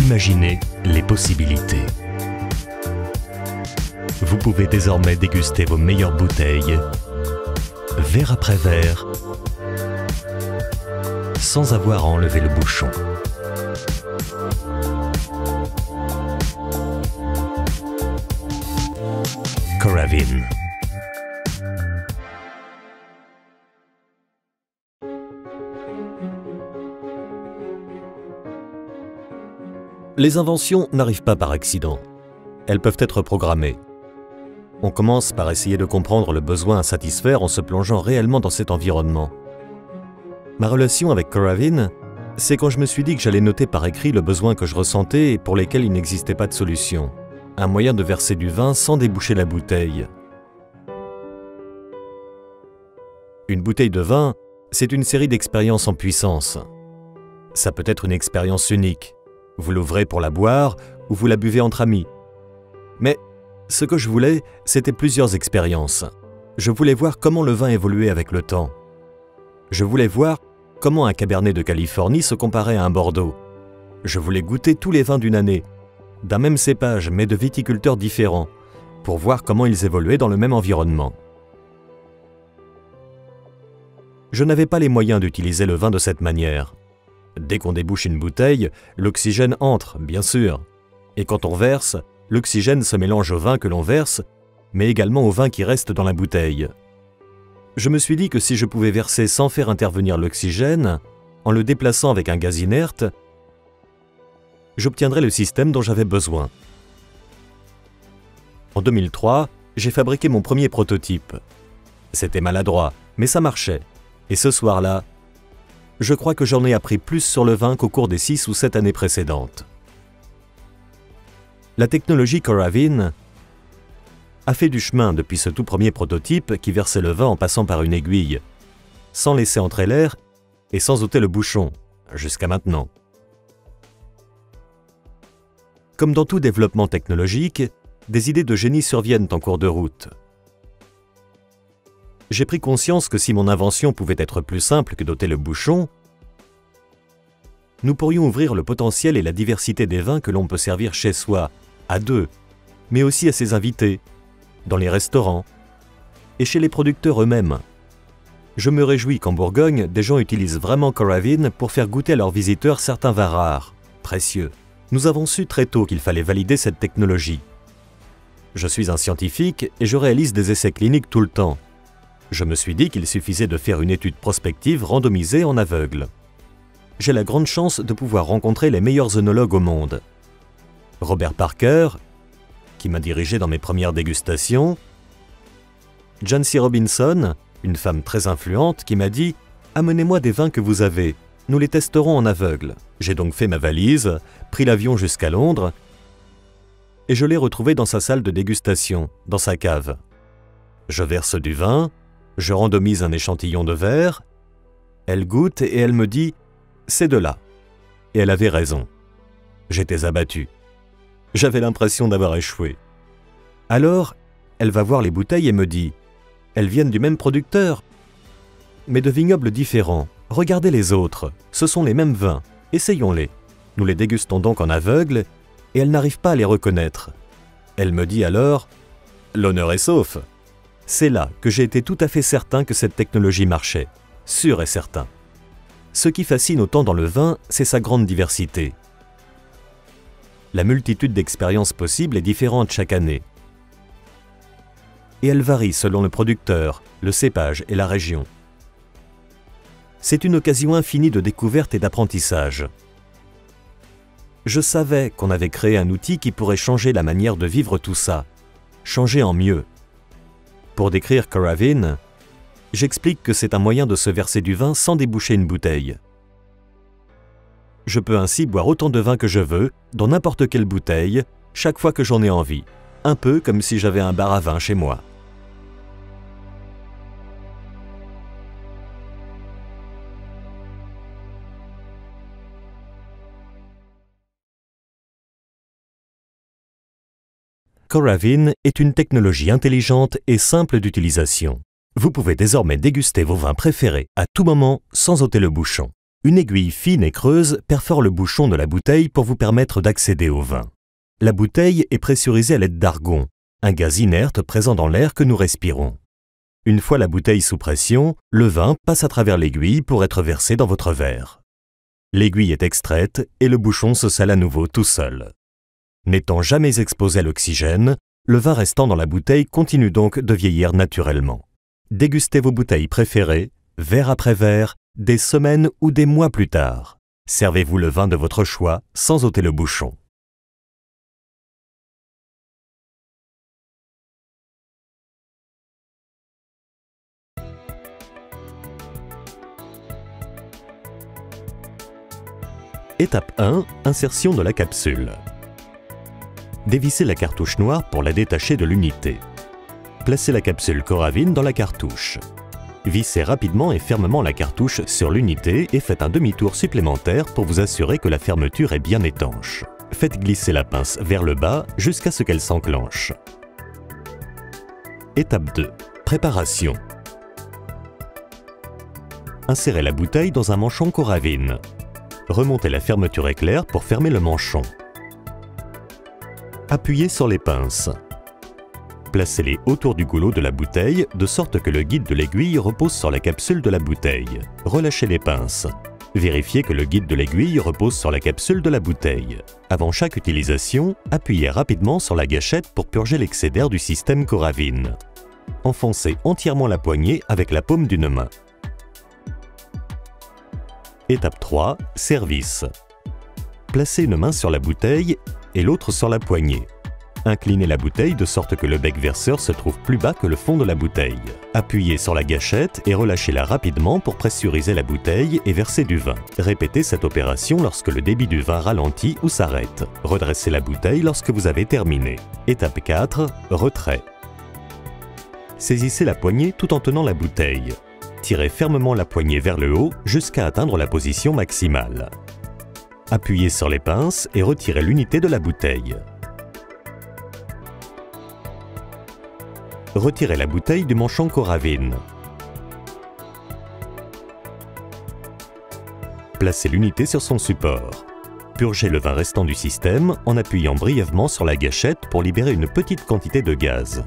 Imaginez les possibilités. Vous pouvez désormais déguster vos meilleures bouteilles, verre après verre, sans avoir à enlever le bouchon. Coravin. Les inventions n'arrivent pas par accident. Elles peuvent être programmées. On commence par essayer de comprendre le besoin à satisfaire en se plongeant réellement dans cet environnement. Ma relation avec Coravin, c'est quand je me suis dit que j'allais noter par écrit le besoin que je ressentais et pour lesquels il n'existait pas de solution. Un moyen de verser du vin sans déboucher la bouteille. Une bouteille de vin, c'est une série d'expériences en puissance. Ça peut être une expérience unique. Vous l'ouvrez pour la boire ou vous la buvez entre amis. Mais ce que je voulais, c'était plusieurs expériences. Je voulais voir comment le vin évoluait avec le temps. Je voulais voir comment un Cabernet de Californie se comparait à un Bordeaux. Je voulais goûter tous les vins d'une année, d'un même cépage mais de viticulteurs différents, pour voir comment ils évoluaient dans le même environnement. Je n'avais pas les moyens d'utiliser le vin de cette manière. Dès qu'on débouche une bouteille, l'oxygène entre, bien sûr. Et quand on verse, l'oxygène se mélange au vin que l'on verse, mais également au vin qui reste dans la bouteille. Je me suis dit que si je pouvais verser sans faire intervenir l'oxygène, en le déplaçant avec un gaz inerte, j'obtiendrais le système dont j'avais besoin. En 2003, j'ai fabriqué mon premier prototype. C'était maladroit, mais ça marchait. Et ce soir-là, je crois que j'en ai appris plus sur le vin qu'au cours des 6 ou 7 années précédentes. La technologie Coravin a fait du chemin depuis ce tout premier prototype qui versait le vin en passant par une aiguille, sans laisser entrer l'air et sans ôter le bouchon, jusqu'à maintenant. Comme dans tout développement technologique, des idées de génie surviennent en cours de route. J'ai pris conscience que si mon invention pouvait être plus simple que d'ôter le bouchon, nous pourrions ouvrir le potentiel et la diversité des vins que l'on peut servir chez soi, à deux, mais aussi à ses invités, dans les restaurants et chez les producteurs eux-mêmes. Je me réjouis qu'en Bourgogne, des gens utilisent vraiment Coravin pour faire goûter à leurs visiteurs certains vins rares, précieux. Nous avons su très tôt qu'il fallait valider cette technologie. Je suis un scientifique et je réalise des essais cliniques tout le temps. Je me suis dit qu'il suffisait de faire une étude prospective randomisée en aveugle. J'ai la grande chance de pouvoir rencontrer les meilleurs œnologues au monde. Robert Parker, qui m'a dirigé dans mes premières dégustations, Jancy Robinson, une femme très influente, qui m'a dit « Amenez-moi des vins que vous avez, nous les testerons en aveugle ». J'ai donc fait ma valise, pris l'avion jusqu'à Londres, et je l'ai retrouvé dans sa salle de dégustation, dans sa cave. Je verse du vin, je randomise un échantillon de verre, elle goûte et elle me dit « C'est de là ». Et elle avait raison. J'étais abattu. J'avais l'impression d'avoir échoué. Alors, elle va voir les bouteilles et me dit « Elles viennent du même producteur, mais de vignobles différents. Regardez les autres, ce sont les mêmes vins, essayons-les. » Nous les dégustons donc en aveugle et elle n'arrive pas à les reconnaître. Elle me dit alors « L'honneur est sauf ». C'est là que j'ai été tout à fait certain que cette technologie marchait, sûr et certain. Ce qui fascine autant dans le vin, c'est sa grande diversité. La multitude d'expériences possibles est différente chaque année. Et elle varie selon le producteur, le cépage et la région. C'est une occasion infinie de découverte et d'apprentissage. Je savais qu'on avait créé un outil qui pourrait changer la manière de vivre tout ça, changer en mieux. Pour décrire Coravin, j'explique que c'est un moyen de se verser du vin sans déboucher une bouteille. Je peux ainsi boire autant de vin que je veux, dans n'importe quelle bouteille, chaque fois que j'en ai envie, un peu comme si j'avais un bar à vin chez moi. Coravin est une technologie intelligente et simple d'utilisation. Vous pouvez désormais déguster vos vins préférés à tout moment sans ôter le bouchon. Une aiguille fine et creuse perfore le bouchon de la bouteille pour vous permettre d'accéder au vin. La bouteille est pressurisée à l'aide d'argon, un gaz inerte présent dans l'air que nous respirons. Une fois la bouteille sous pression, le vin passe à travers l'aiguille pour être versé dans votre verre. L'aiguille est extraite et le bouchon se scelle à nouveau tout seul. N'étant jamais exposé à l'oxygène, le vin restant dans la bouteille continue donc de vieillir naturellement. Dégustez vos bouteilles préférées, verre après verre, des semaines ou des mois plus tard. Servez-vous le vin de votre choix sans ôter le bouchon. Étape 1. Insertion de la capsule. Dévissez la cartouche noire pour la détacher de l'unité. Placez la capsule Coravin dans la cartouche. Vissez rapidement et fermement la cartouche sur l'unité et faites un demi-tour supplémentaire pour vous assurer que la fermeture est bien étanche. Faites glisser la pince vers le bas jusqu'à ce qu'elle s'enclenche. Étape 2. Préparation. Insérez la bouteille dans un manchon Coravin. Remontez la fermeture éclair pour fermer le manchon. Appuyez sur les pinces. Placez-les autour du goulot de la bouteille de sorte que le guide de l'aiguille repose sur la capsule de la bouteille. Relâchez les pinces. Vérifiez que le guide de l'aiguille repose sur la capsule de la bouteille. Avant chaque utilisation, appuyez rapidement sur la gâchette pour purger l'excès d'air du système Coravin. Enfoncez entièrement la poignée avec la paume d'une main. Étape 3. Service. Placez une main sur la bouteille et l'autre sur la poignée. Inclinez la bouteille de sorte que le bec verseur se trouve plus bas que le fond de la bouteille. Appuyez sur la gâchette et relâchez-la rapidement pour pressuriser la bouteille et verser du vin. Répétez cette opération lorsque le débit du vin ralentit ou s'arrête. Redressez la bouteille lorsque vous avez terminé. Étape 4. Retrait. Saisissez la poignée tout en tenant la bouteille. Tirez fermement la poignée vers le haut jusqu'à atteindre la position maximale. Appuyez sur les pinces et retirez l'unité de la bouteille. Retirez la bouteille du manchon Coravin. Placez l'unité sur son support. Purgez le vin restant du système en appuyant brièvement sur la gâchette pour libérer une petite quantité de gaz.